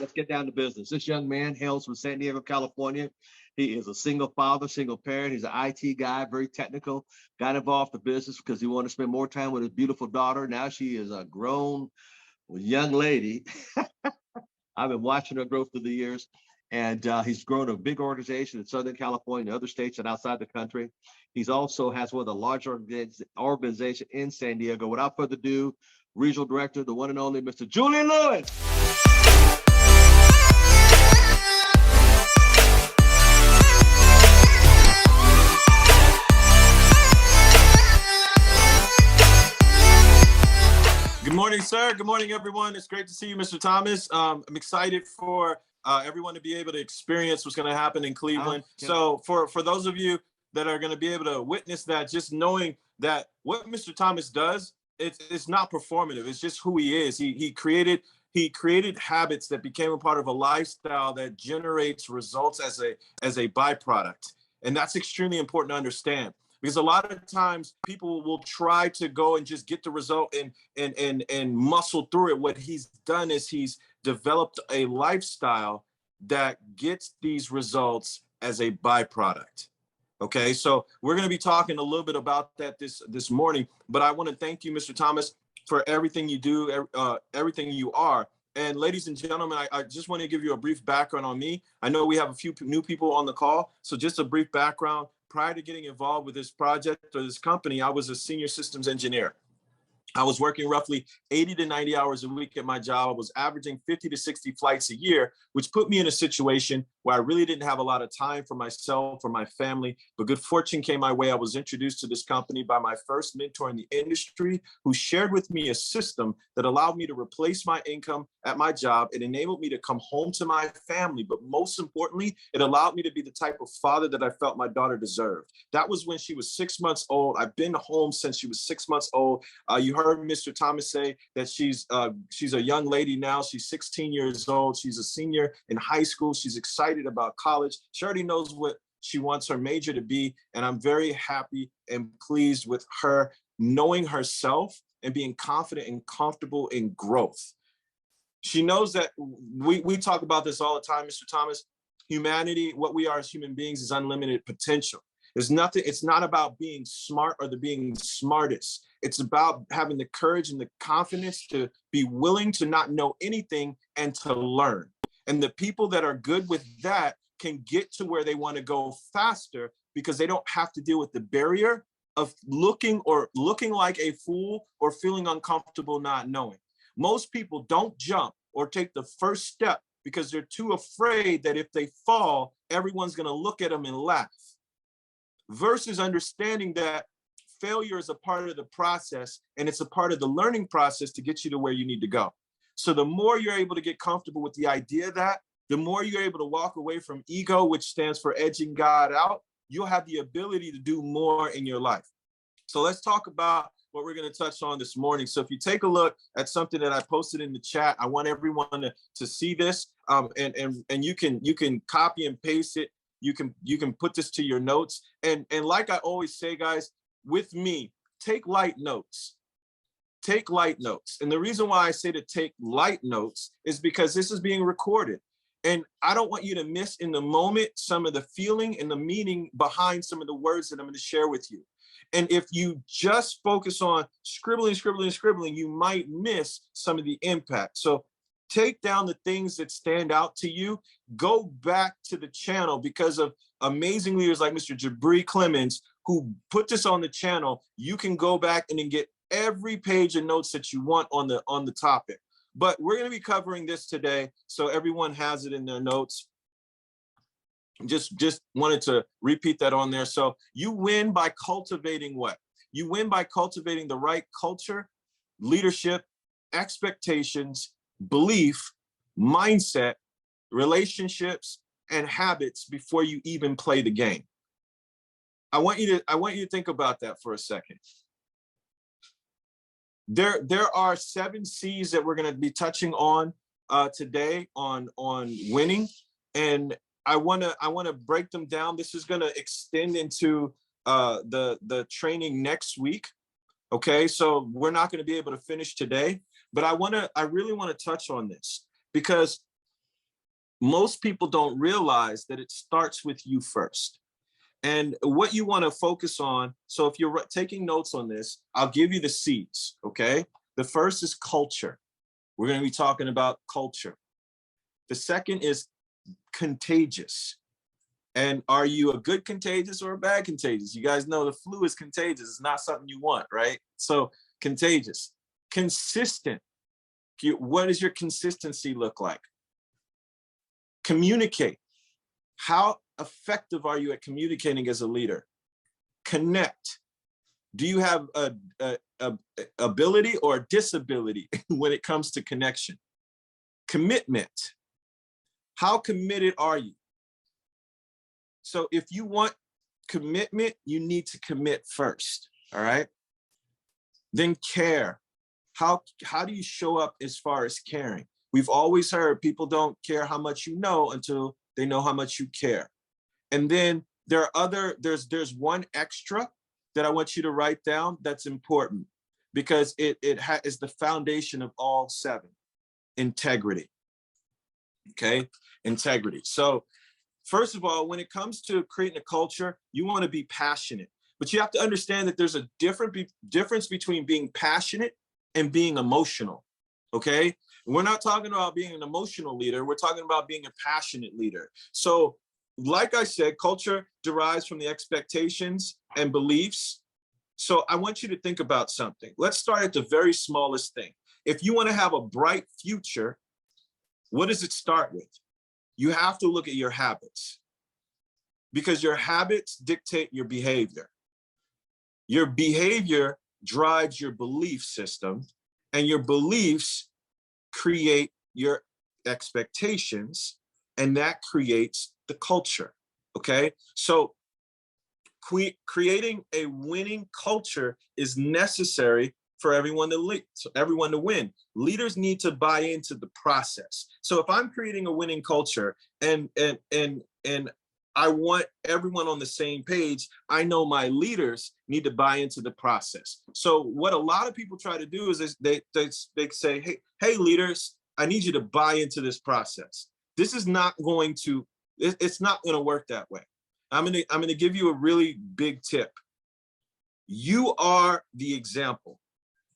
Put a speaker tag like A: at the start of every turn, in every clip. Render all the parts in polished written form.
A: Let's get down to business. This young man hails from San Diego, California. He is a single father, single parent. He's an IT guy, very technical. Got involved in business because he wanted to spend more time with his beautiful daughter. Now she is a grown young lady. I've been watching her grow through the years. And he's grown a big organization in Southern California, other states and outside the country. He's also has one of the larger organizations in San Diego. Without further ado, Regional Director, the one and only Mr. Julian Lewis.
B: Good morning, sir. Good morning, everyone. It's great to see you, Mr. Thomas. I'm excited for everyone to be able to experience what's going to happen in Cleveland. So for those of you that are going to be able to witness that, just knowing that what Mr. Thomas does, it's not performative. It's just who he is. He created habits that became a part of a lifestyle that generates results as a byproduct. And that's extremely important to understand. Because a lot of times people will try to go and just get the result and muscle through it. What he's done is he's developed a lifestyle that gets these results as a byproduct. Okay, so we're going to be talking a little bit about that this morning. But I want to thank you, Mr. Thomas, for everything you do, everything you are. And ladies and gentlemen, I just want to give you a brief background on me. I know we have a few new people on the call, so just a brief background. Prior to getting involved with this project or this company, I was a senior systems engineer. I was working roughly 80 to 90 hours a week at my job. I was averaging 50 to 60 flights a year, which put me in a situation where I really didn't have a lot of time for myself or my family. But good fortune came my way. I was introduced to this company by my first mentor in the industry, who shared with me a system that allowed me to replace my income at my job. It enabled me to come home to my family. But most importantly, it allowed me to be the type of father that I felt my daughter deserved. That was when she was 6 months old. I've been home since she was 6 months old. You heard Mr. Thomas say that she's a young lady now. She's 16 years old. She's a senior in high school. She's excited about college. She already knows what she wants her major to be. And I'm very happy and pleased with her knowing herself and being confident and comfortable in growth. She knows that we talk about this all the time, Mr. Thomas. Humanity, what we are as human beings, is unlimited potential. It's not about being smart or being smartest. It's about having the courage and the confidence to be willing to not know anything and to learn. And the people that are good with that can get to where they want to go faster because they don't have to deal with the barrier of looking like a fool or feeling uncomfortable not knowing. Most people don't jump or take the first step because they're too afraid that if they fall, everyone's going to look at them and laugh. Versus understanding that failure is a part of the process and it's a part of the learning process to get you to where you need to go. So the more you're able to get comfortable with the idea that, the more you're able to walk away from ego, which stands for edging God out, you'll have the ability to do more in your life. So let's talk about what we're going to touch on this morning. So if you take a look at something that I posted in the chat, I want everyone to see this, and you can copy and paste it. You can put this to your notes. And like I always say, guys, with me, take light notes. Take light notes. And the reason why I say to take light notes is because this is being recorded. And I don't want you to miss in the moment some of the feeling and the meaning behind some of the words that I'm going to share with you. And if you just focus on scribbling, you might miss some of the impact. So take down the things that stand out to you. Go back to the channel because of amazing leaders like Mr. Jabri Clemens, who put this on the channel. You can go back and then get every page of notes that you want on the topic. But we're going to be covering this today, so everyone has it in their notes. Just wanted to repeat that on there. So you win by cultivating what? You win by cultivating the right culture, leadership, expectations, belief, mindset, relationships, and habits before you even play the game. I want you to think about that for a second. There are 7 C's that we're going to be touching on today on winning, and I want to break them down. This is going to extend into the training next week. Okay, so we're not going to be able to finish today, but I really want to touch on this because most people don't realize that it starts with you first. And what you want to focus on, so if you're taking notes on this, I'll give you the C's, okay? The first is culture. We're going to be talking about culture. The second is contagious. And are you a good contagious or a bad contagious? You guys know the flu is contagious. It's not something you want, right? So contagious. Consistent. What does your consistency look like? Communicate. How effective are you at communicating as a leader? Connect. Do you have a ability or a disability when it comes to connection? Commitment. How committed are you? So if you want commitment, you need to commit first, all right? Then care. How do you show up as far as caring? We've always heard people don't care how much you know until they know how much you care. And then there's one extra that I want you to write down that's important, because it is the foundation of all 7. Integrity. Okay, integrity. So first of all, when it comes to creating a culture, you want to be passionate, but you have to understand that there's a difference between being passionate and being emotional. Okay, we're not talking about being an emotional leader. We're talking about being a passionate leader. So like I said, culture derives from the expectations and beliefs. So I want you to think about something. Let's start at the very smallest thing. If you want to have a bright future, what does it start with? You have to look at your habits, because your habits dictate your behavior. Your behavior drives your belief system, and your beliefs create your expectations, and that creates the culture, okay? So creating a winning culture is necessary for everyone to win. Leaders need to buy into the process. So if I'm creating a winning culture and I want everyone on the same page, I know my leaders need to buy into the process. So what a lot of people try to do is they say, hey leaders, I need you to buy into this process. This is not going to, it's not going to work that way. I'm going to give you a really big tip. You are the example.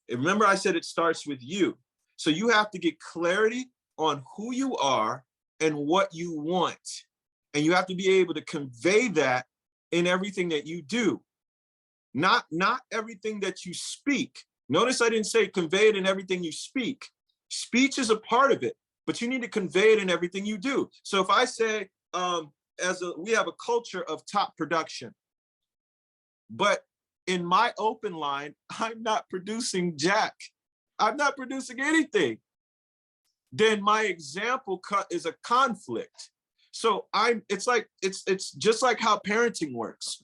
B: And remember, I said it starts with you. So you have to get clarity on who you are and what you want. And you have to be able to convey that in everything that you do. Not everything that you speak. Notice I didn't say convey it in everything you speak. Speech is a part of it, but you need to convey it in everything you do. So if I say, we have a culture of top production, but in my open line, I'm not producing jack. I'm not producing anything. Then my example is a conflict. So it's just like how parenting works.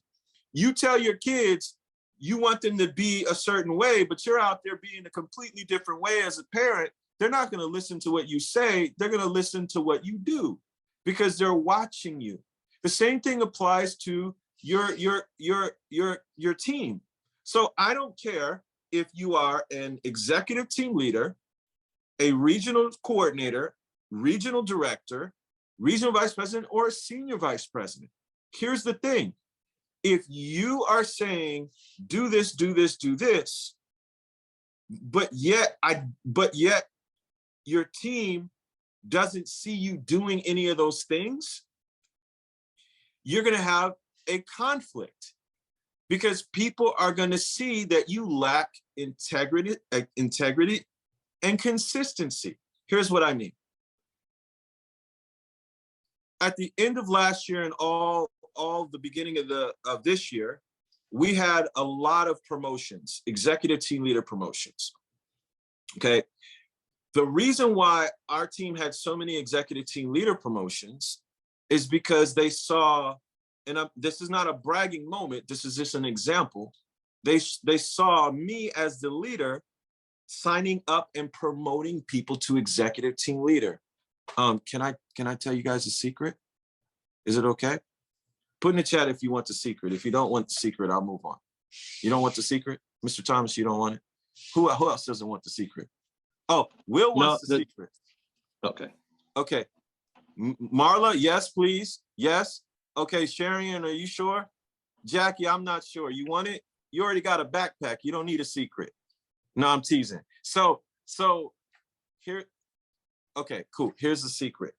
B: You tell your kids you want them to be a certain way, but you're out there being a completely different way as a parent. They're not going to listen to what you say. They're going to listen to what you do, because they're watching you. The same thing applies to your team. So I don't care if you are an executive team leader, a regional coordinator, regional director, regional vice president, or a senior vice president. Here's the thing. If you are saying, do this, do this, do this, but yet your team doesn't see you doing any of those things, you're going to have a conflict, because people are going to see that you lack integrity and consistency. Here's what I mean. At the end of last year and all the beginning of this year, we had a lot of promotions, executive team leader promotions. Okay. The reason why our team had so many executive team leader promotions is because they saw, and this is not a bragging moment, this is just an example. They saw me as the leader signing up and promoting people to executive team leader. Can I tell you guys a secret? Is it okay? Put in the chat if you want the secret. If you don't want the secret, I'll move on. You don't want the secret? Mr. Thomas, you don't want it? Who else doesn't want the secret? Oh, Will wants the secret.
A: Okay.
B: Okay. Marla, yes, please. Yes. Okay, Sharian, are you sure? Jackie, I'm not sure. You want it? You already got a backpack. You don't need a secret. No, I'm teasing. So here, okay, cool. Here's the secret.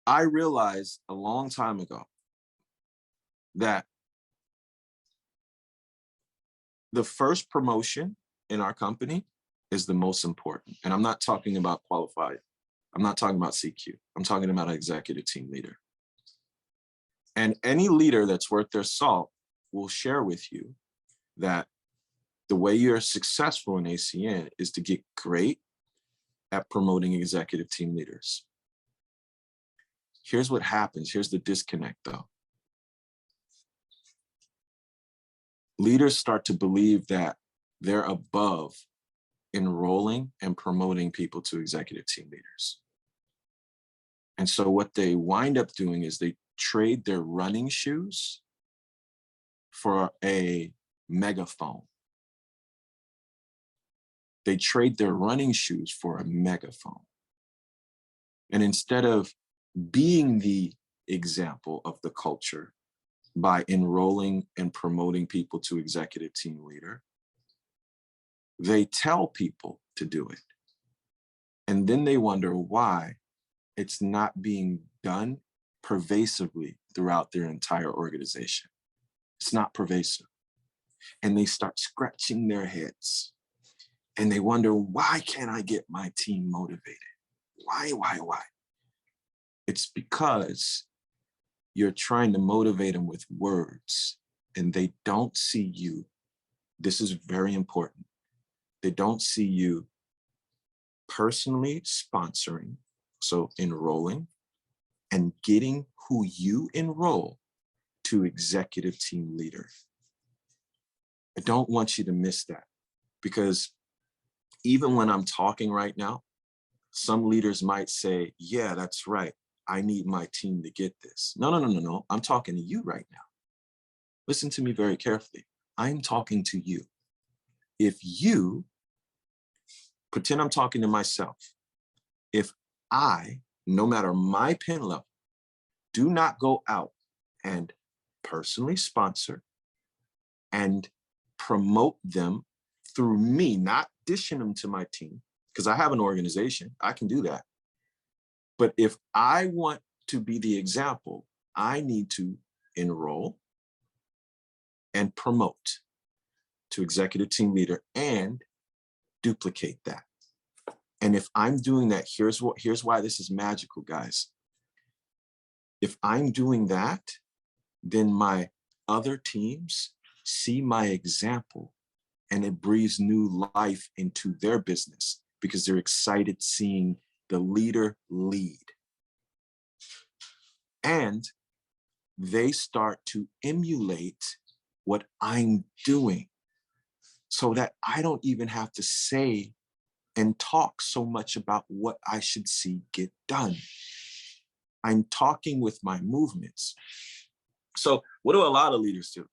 B: I realized a long time ago that the first promotion in our company is the most important. And I'm not talking about qualified. I'm not talking about CQ. I'm talking about an executive team leader. And any leader that's worth their salt will share with you that the way you're successful in ACN is to get great at promoting executive team leaders. Here's what happens. Here's the disconnect, though. Leaders start to believe that they're above enrolling and promoting people to executive team leaders. And so what they wind up doing is they trade their running shoes for a megaphone. They trade their running shoes for a megaphone. And instead of being the example of the culture by enrolling and promoting people to executive team leader, they tell people to do it. And then they wonder why it's not being done pervasively throughout their entire organization. It's not pervasive. And they start scratching their heads. And they wonder, why can't I get my team motivated? Why? It's because you're trying to motivate them with words and they don't see you. This is very important. They don't see you personally sponsoring, so enrolling and getting who you enroll to executive team leader. I don't want you to miss that, because even when I'm talking right now, some leaders might say, yeah, that's right. I need my team to get this. No. I'm talking to you right now. Listen to me very carefully. I'm talking to you. If you, pretend I'm talking to myself. If I, no matter my pin level, do not go out and personally sponsor and promote them through me, not dishing them to my team, because I have an organization, I can do that. But if I want to be the example, I need to enroll and promote to executive team leader and duplicate that. And if I'm doing that, here's why this is magical, guys. If I'm doing that, then my other teams see my example and it breathes new life into their business because they're excited seeing the leader lead. And they start to emulate what I'm doing so that I don't even have to say and talk so much about what I should see get done. I'm talking with my movements. So what do a lot of leaders do?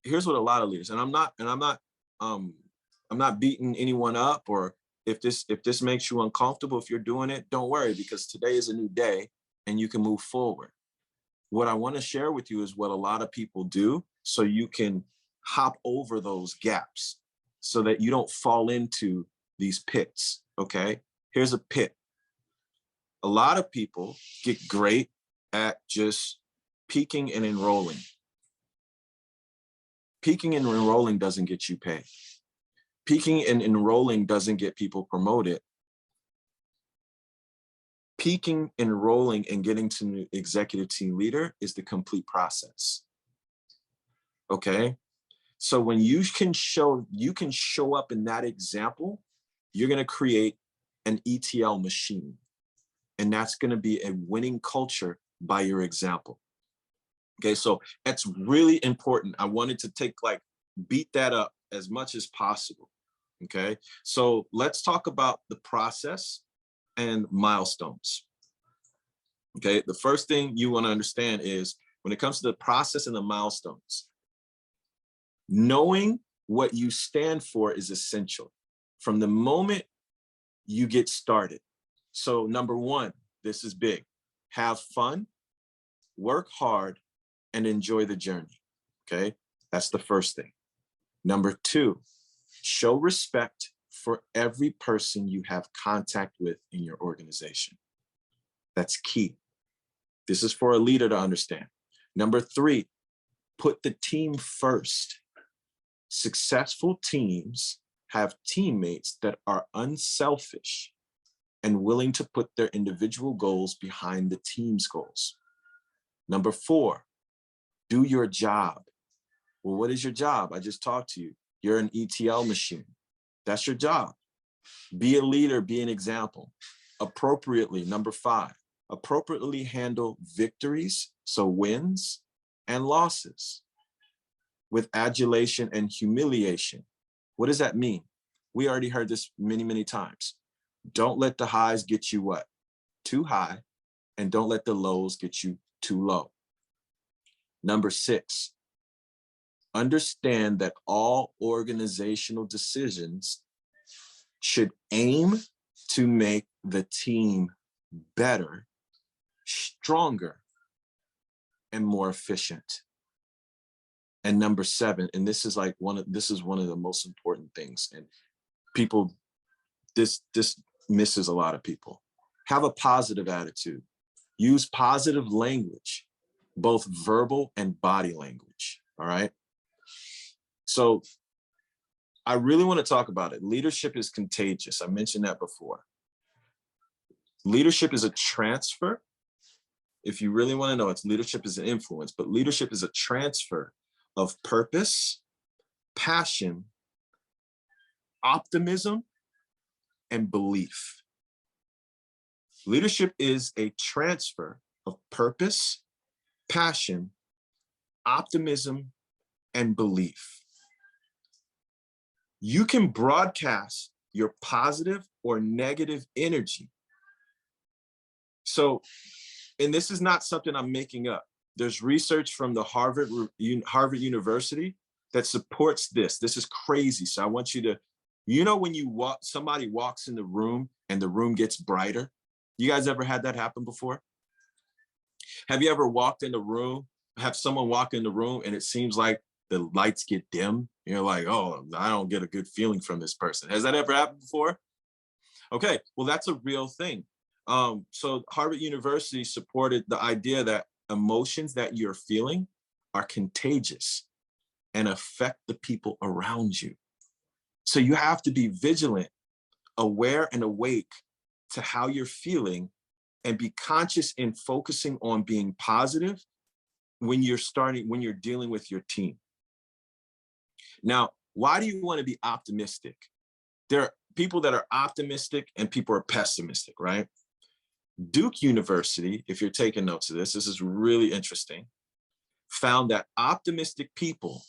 B: Here's what a lot of leaders, and I'm not beating anyone up, or if this makes you uncomfortable, if you're doing it, don't worry, because today is a new day and you can move forward. What I want to share with you is what a lot of people do so you can hop over those gaps so that you don't fall into these pits, okay? Here's a pit. A lot of people get great at just peaking and enrolling. Peaking and enrolling doesn't get you paid. Peaking and enrolling doesn't get people promoted. Peaking, enrolling, and getting to the executive team leader is the complete process. Okay? So when you can show up in that example, you're going to create an ETL machine. And that's going to be a winning culture by your example. Okay, so that's really important. I wanted to beat that up as much as possible. Okay, so let's talk about the process and milestones. Okay, the first thing you want to understand is when it comes to the process and the milestones, knowing what you stand for is essential from the moment you get started. So number one, this is big. Have fun, work hard, and enjoy the journey. Okay, that's the first thing. Number two, show respect for every person you have contact with in your organization. That's key. This is for a leader to understand. Number three, put the team first. Successful teams have teammates that are unselfish and willing to put their individual goals behind the team's goals. Number four, do your job. Well, what is your job? I just talked to you. You're an ETL machine. That's your job. Be a leader, be an example. Appropriately, number five, appropriately handle victories, so wins, and losses with adulation and humiliation. What does that mean? We already heard this many, many times. Don't let the highs get you what? Too high, and don't let the lows get you too low. Number six, understand that all organizational decisions should aim to make the team better, stronger, and more efficient. And number seven, and this is like one of the most important things, and people, this misses a lot of people. Have a positive attitude. Use positive language, both verbal and body language. All right. So I really want to talk about it. Leadership is contagious. I mentioned that before. Leadership is a transfer. If you really want to know, leadership is an influence, but leadership is a transfer of purpose, passion, optimism, and belief. Leadership is a transfer of purpose, passion, optimism, and belief. You can broadcast your positive or negative energy. So, and this is not something I'm making up. There's research from the Harvard University that supports this. This is crazy. So I want you to, when somebody walks in the room and the room gets brighter. You guys ever had that happen before? Have you ever walked in the room, have someone walk in the room and it seems like the lights get dim? You're like, oh, I don't get a good feeling from this person. Has that ever happened before? Okay, well, that's a real thing. So Harvard University supported the idea that emotions that you're feeling are contagious and affect the people around you. So you have to be vigilant, aware, and awake to how you're feeling, and be conscious in focusing on being positive when you're dealing with your team. Now, why do you want to be optimistic? There are people that are optimistic and people are pessimistic, right? Duke University, if you're taking notes of this is really interesting, found that optimistic people,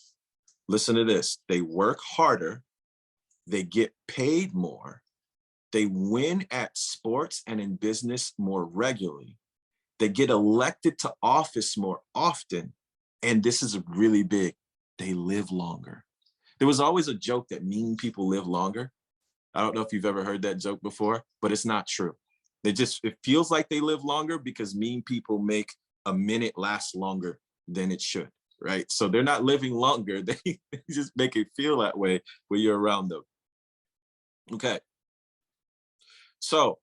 B: listen to this, they work harder, they get paid more, they win at sports and in business more regularly, they get elected to office more often, and this is really big, they live longer. There was always a joke that mean people live longer. I don't know if you've ever heard that joke before, but it's not true. It feels like they live longer because mean people make a minute last longer than it should, right? So they're not living longer. They just make it feel that way when you're around them. Okay. So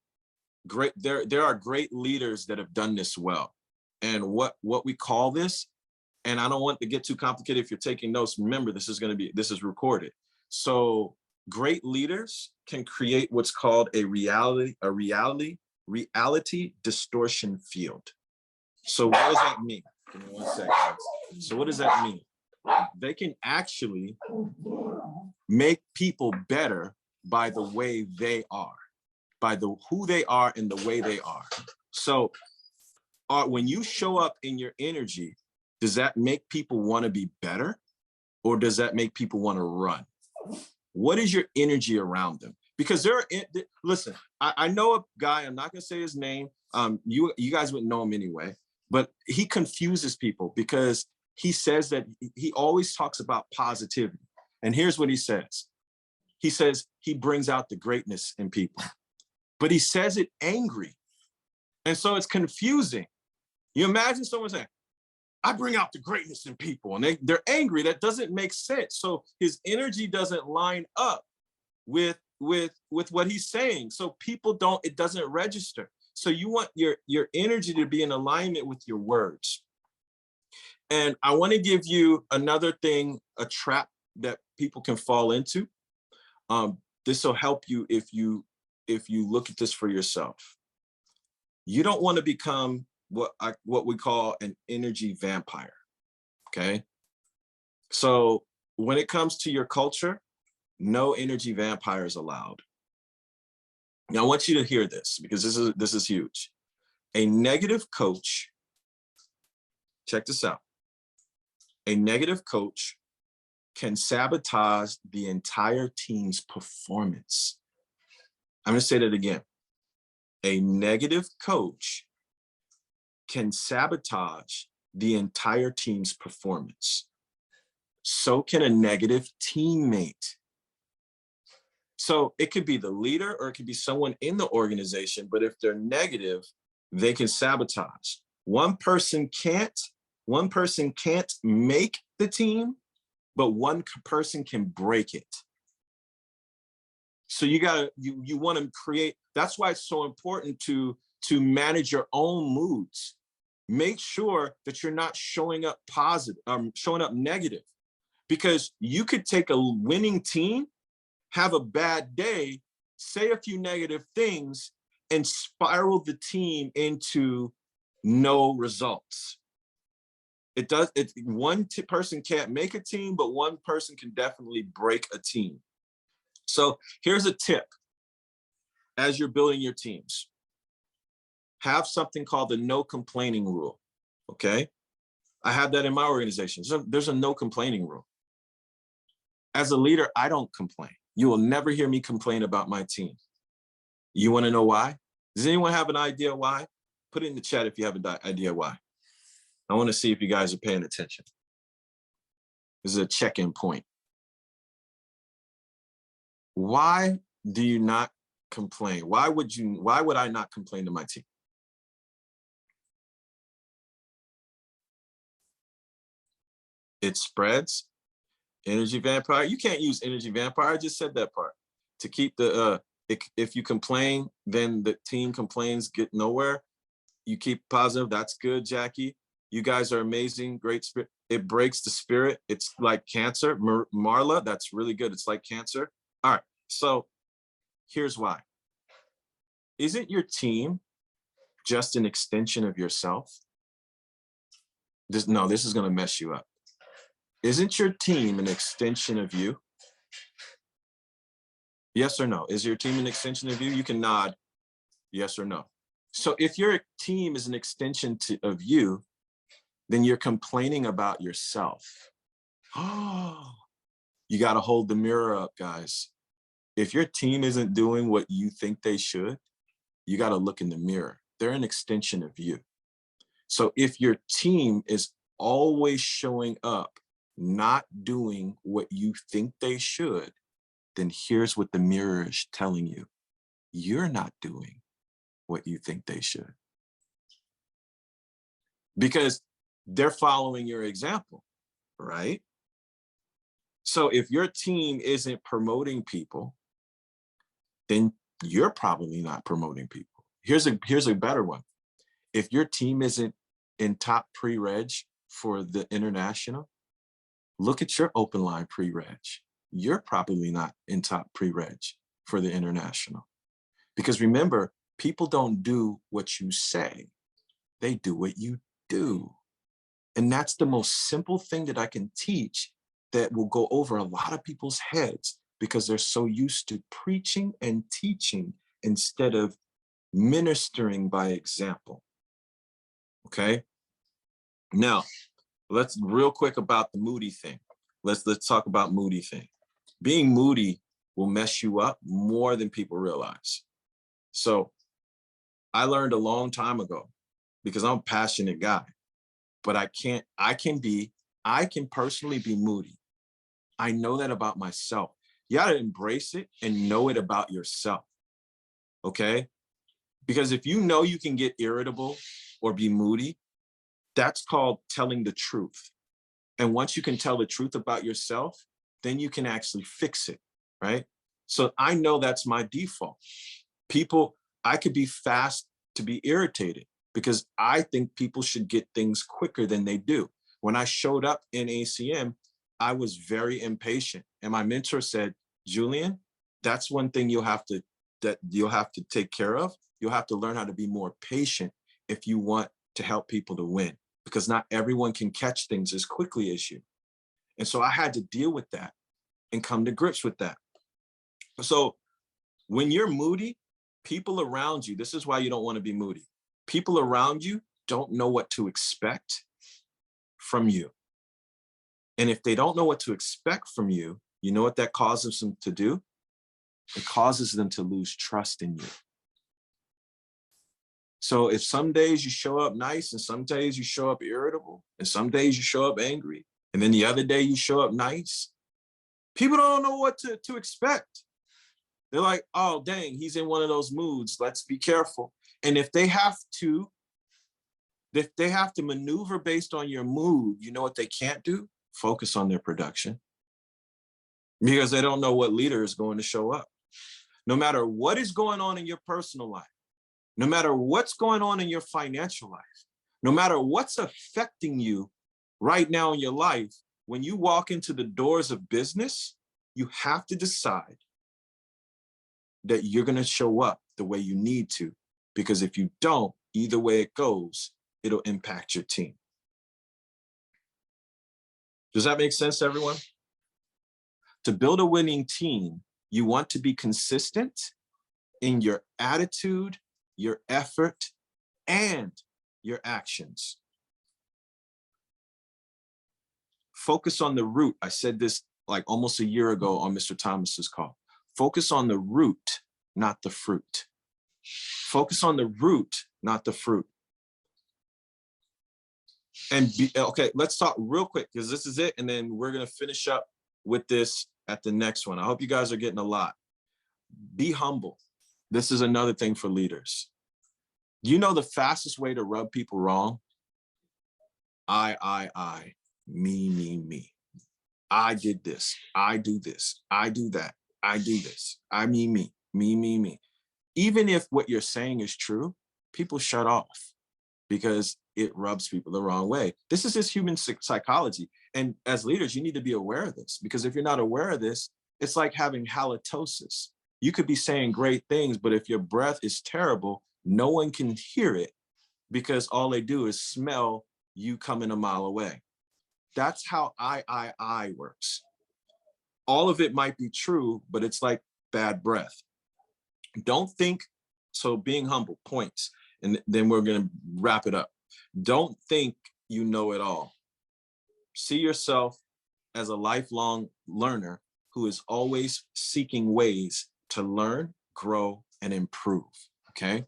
B: great. There are great leaders that have done this well. And what we call this, and I don't want to get too complicated. If you're taking notes, remember, this is recorded. So great leaders can create what's called a reality distortion field. So what does that mean? Give me 1 second. So what does that mean? They can actually make people better by the way they are, by who they are and the way they are. So when you show up in your energy, does that make people want to be better, or does that make people want to run? What is your energy around them? Because listen, I know a guy, I'm not gonna say his name. You guys would know him anyway, but he confuses people because he says that he always talks about positivity. And here's what he says. He says he brings out the greatness in people, but he says it angry. And so it's confusing. You imagine someone saying, I bring out the greatness in people, and they're angry. That doesn't make sense. So his energy doesn't line up with what he's saying. So people it doesn't register. So you want your energy to be in alignment with your words. And I want to give you another thing, a trap that people can fall into. This will help you if you look at this for yourself. You don't want to become what we call an energy vampire. Okay. So when it comes to your culture, no energy vampires allowed. Now I want you to hear this, because this is huge. A negative coach, check this out. A negative coach can sabotage the entire team's performance. I'm going to say that again. A negative coach can sabotage the entire team's performance. So can a negative teammate. So it could be the leader, or it could be someone in the organization, but if they're negative, they can sabotage. One person can't make the team, but one person can break it. So you want to create, that's why it's so important to manage your own moods. Make sure that you're not showing up showing up negative, because you could take a winning team, have a bad day, say a few negative things, and spiral the team into no results. One person can't make a team, but one person can definitely break a team. So here's a tip as you're building your teams. Have something called the no complaining rule, okay? I have that in my organization. So there's a no complaining rule. As a leader, I don't complain. You will never hear me complain about my team. You wanna know why? Does anyone have an idea why? Put it in the chat if you have an idea why. I wanna see if you guys are paying attention. This is a check-in point. Why do you not complain? Why would I not complain to my team? It spreads. Energy vampire. You can't use energy vampire. I just said that part. To keep the, if you complain, then the team complains, get nowhere. You keep positive. That's good, Jackie. You guys are amazing. Great spirit. It breaks the spirit. It's like cancer. Marla, that's really good. It's like cancer. All right. So here's why. Isn't your team just an extension of yourself? This is going to mess you up. Isn't your team an extension of you? Yes or no? Is your team an extension of you? You can nod yes or no. So if your team is an extension of you, then you're complaining about yourself. Oh, you got to hold the mirror up, guys. If your team isn't doing what you think they should, you got to look in the mirror. They're an extension of you. So if your team is always showing up, not doing what you think they should, then here's what the mirror is telling you. You're not doing what you think they should. Because they're following your example, right? So if your team isn't promoting people, then you're probably not promoting people. Here's a better one. If your team isn't in top pre-reg for the international, look at your open line pre-reg. You're probably not in top pre-reg for the international. Because remember, people don't do what you say. They do what you do. And that's the most simple thing that I can teach that will go over a lot of people's heads, because they're so used to preaching and teaching instead of ministering by example. Okay? Now, let's real quick about the moody thing. Let's talk about moody thing. Being moody will mess you up more than people realize. So I learned a long time ago, because I'm a passionate guy, but I can personally be moody. I know that about myself. You got to embrace it and know it about yourself. Okay? Because if you know you can get irritable or be moody, that's called telling the truth. And once you can tell the truth about yourself, then you can actually fix it, right? So I know that's my default. I could be fast to be irritated because I think people should get things quicker than they do. When I showed up in ACM, I was very impatient. And my mentor said, Julian, that's one thing you'll have to take care of. You'll have to learn how to be more patient if you want to help people to win, because not everyone can catch things as quickly as you. And so I had to deal with that and come to grips with that. So when you're moody, people around you, this is why you don't want to be moody. People around you don't know what to expect from you. And if they don't know what to expect from you, you know what that causes them to do? It causes them to lose trust in you. So if some days you show up nice and some days you show up irritable and some days you show up angry and then the other day you show up nice, people don't know what to expect. They're like, oh, dang, he's in one of those moods. Let's be careful. And if they have to maneuver based on your mood, you know what they can't do? Focus on their production, because they don't know what leader is going to show up. No matter what is going on in your personal life, no matter what's going on in your financial life, no matter what's affecting you right now in your life, when you walk into the doors of business, you have to decide that you're going to show up the way you need to, because if you don't, either way it goes, it'll impact your team. Does that make sense to everyone? To build a winning team, you want to be consistent in your attitude, your effort, and your actions. Focus on the root. I said this like almost a year ago on Mr. Thomas's call. Focus on the root, not the fruit. Focus on the root, not the fruit. And okay, let's talk real quick because this is it. And then we're going to finish up with this at the next one. I hope you guys are getting a lot. Be humble. This is another thing for leaders. You know the fastest way to rub people wrong? I, me. I did this. I do this. I do that. I do this. I, me. Even if what you're saying is true, people shut off because it rubs people the wrong way. This is just human psychology. And as leaders, you need to be aware of this, because if you're not aware of this, it's like having halitosis. You could be saying great things, but if your breath is terrible, no one can hear it because all they do is smell you coming a mile away. That's how I works. All of it might be true, but it's like bad breath. Don't think, so being humble, points, and then we're going to wrap it up. Don't think you know it all. See yourself as a lifelong learner who is always seeking ways to learn, grow, and improve, okay?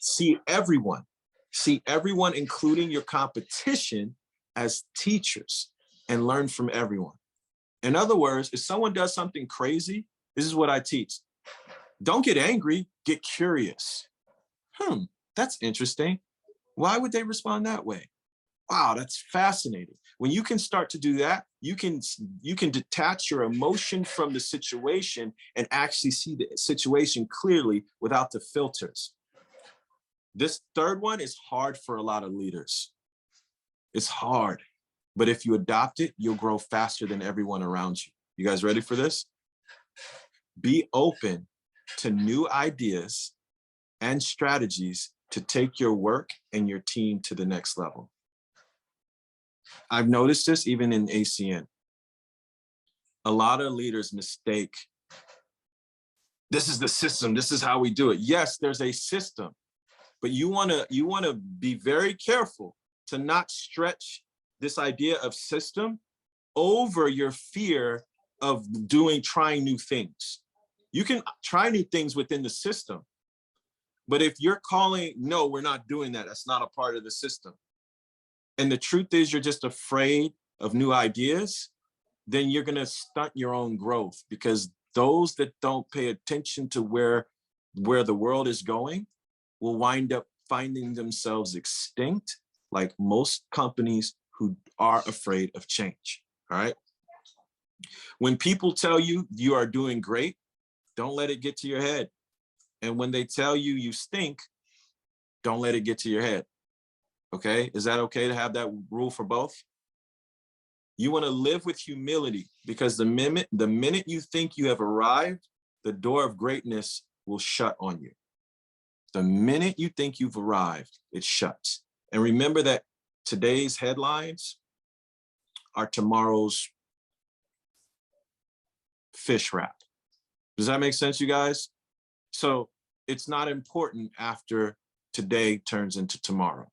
B: See everyone, including your competition, as teachers and learn from everyone. In other words, if someone does something crazy, this is what I teach. Don't get angry, get curious. That's interesting. Why would they respond that way? Wow, that's fascinating. When you can start to do that, you can detach your emotion from the situation and actually see the situation clearly without the filters. This third one is hard for a lot of leaders. It's hard, but if you adopt it, you'll grow faster than everyone around you. You guys ready for this? Be open to new ideas and strategies to take your work and your team to the next level. I've noticed this even in ACN. A lot of leaders mistake, this is the system, this is how we do it. Yes, there's a system, but you wanna be very careful to not stretch this idea of system over your fear of trying new things. You can try new things within the system, but if you're calling, no, we're not doing that, that's not a part of the system. And the truth is you're just afraid of new ideas, then you're going to stunt your own growth, because those that don't pay attention to where the world is going will wind up finding themselves extinct, like most companies who are afraid of change. All right. When people tell you you are doing great, don't let it get to your head. And when they tell you you stink, don't let it get to your head. Okay. Is that okay to have that rule for both? You want to live with humility, because the minute you think you have arrived, the door of greatness will shut on you. The minute you think you've arrived, it shuts. And remember that today's headlines are tomorrow's fish wrap. Does that make sense, you guys? So it's not important after today turns into tomorrow.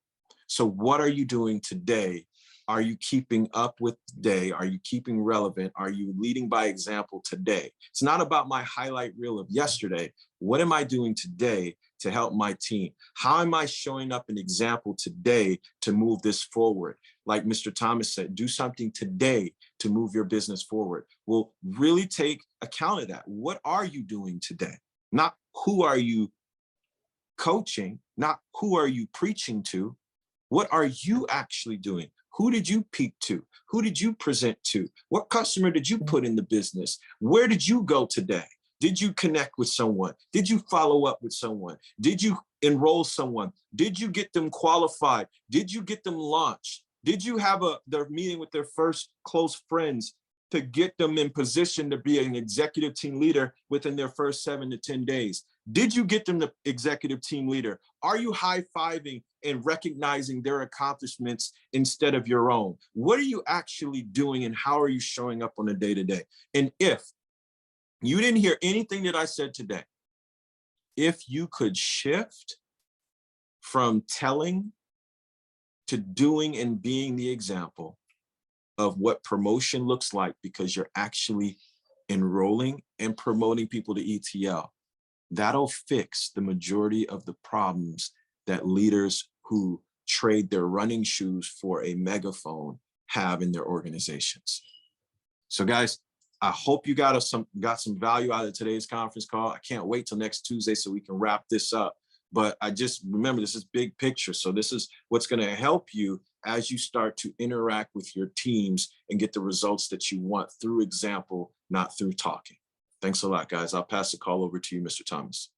B: So what are you doing today? Are you keeping up with today? Are you keeping relevant? Are you leading by example today? It's not about my highlight reel of yesterday. What am I doing today to help my team? How am I showing up an example today to move this forward? Like Mr. Thomas said, do something today to move your business forward. Well, really take account of that. What are you doing today? Not who are you coaching, not who are you preaching to. What are you actually doing? Who did you peak to? Who did you present to? What customer did you put in the business? Where did you go today? Did you connect with someone? Did you follow up with someone? Did you enroll someone? Did you get them qualified? Did you get them launched? Did you have their meeting with their first close friends to get them in position to be an executive team leader within their first 7 to 10 days? Did you get them the executive team leader? Are you high-fiving and recognizing their accomplishments instead of your own? What are you actually doing, and how are you showing up on a day-to-day? And if you didn't hear anything that I said today, if you could shift from telling to doing and being the example of what promotion looks like, because you're actually enrolling and promoting people to ETL, that'll fix the majority of the problems that leaders who trade their running shoes for a megaphone have in their organizations. So guys, I hope you got some value out of today's conference call. I can't wait till next Tuesday so we can wrap this up. But I just remember, this is big picture. So this is what's going to help you as you start to interact with your teams and get the results that you want through example, not through talking. Thanks a lot, guys. I'll pass the call over to you, Mr. Thomas.